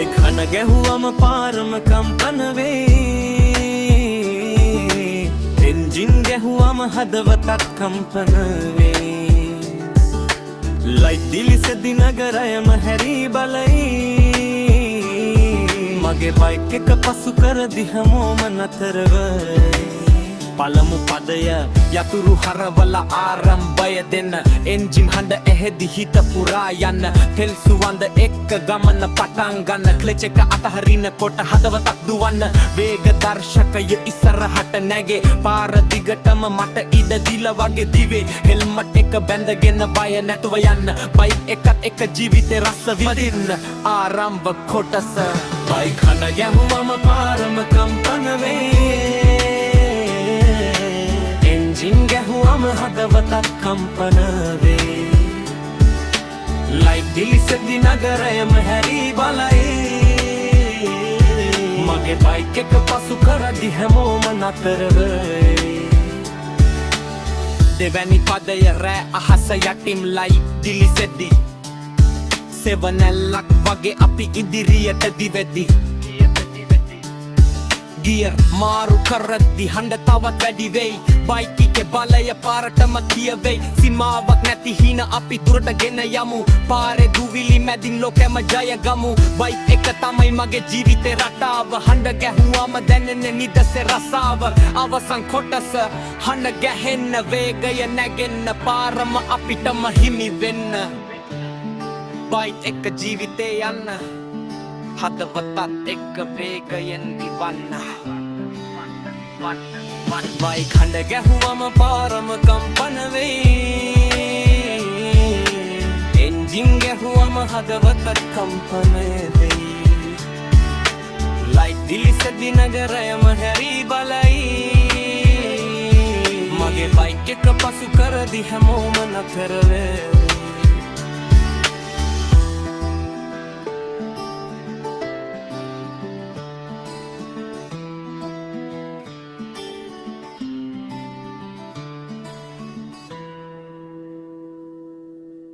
bike හන ගැහුවම පාරම කම්පන වේ එන්ජින් ගැහුවම හදවතත් කම්පන වේ ලයිට් දිලිසෙදි නගරයම හැරී බලයි මගේ බයික් එක පසු කරදි හැමෝම නතර වෙයි පළමු පදය යතුරු හරවල ආරම්භය දෙන්න එන්ජින් හඬ ඇහෙදි හිත පුරා යන්න තෙල් සුවඳ එක්ක ගමන පටන් ගන්න ක්ලච් එක අතහරින කොට හදවතක් දුවන්න වේග දර්ශකය ඉස්සරහට නැගේ පාර දිගටම මට ඉඩ දීලා වගේ දිවේ හෙල්මට් එක බැඳගෙන බය නැතුව යන්න බයික් එකත් එක ජීවිතේ රස විඳින්න ආරම්භ කොටස බයික් හඬ ගැහුවම පාරම කම්පන වේ එන්ජින් ගැහුවම හදවතත් කම්පන වේ ලයිට් දිලිසෙදි නගරයම හැරී බලයි මගේ බයික් එක පසු කරදි හැමෝම නතර වෙයි දෙවැනි පදය රෑ අහස යටින් ලයිට් දිලිසෙදි සෙවනැල්ලක් වගේ අපි ඉදිරියට දිවෙදි ගියර් මාරු කරද්දි හඬ තවත් වැඩි වෙයි බයික් එකේ බලය පාරටම කියවෙයි සීමාවක් නැති හින අපි දුරට ගෙන යමු පාරේ දුවිලි මැදින් ලෝකෙම ජය ගමු බයික් එක තමයි මගේ ජීවිතේ රටාව හඬ ගැහුවම දැනෙන්නේ නිදසේ රසාව අවසන් කොටස හඬ ගැහෙන්න වේගය නැගෙන්න පාරම අපිටම හිමි වෙන්න බයික් එක ජීවිතේ යන්න හදවතත් එක්ක වේගයෙන් දිවන්න බයික් හඬ ගැහුවම පාරම කම්පන වෙයි එන්ජින් ගැහුවම හදවතත් කම්පන වෙයි ලයිට් දිලිසෙදි නගරයම හැරී බලයි මගේ බයික් එක පසු කරදි හැමෝම නතර වෙයි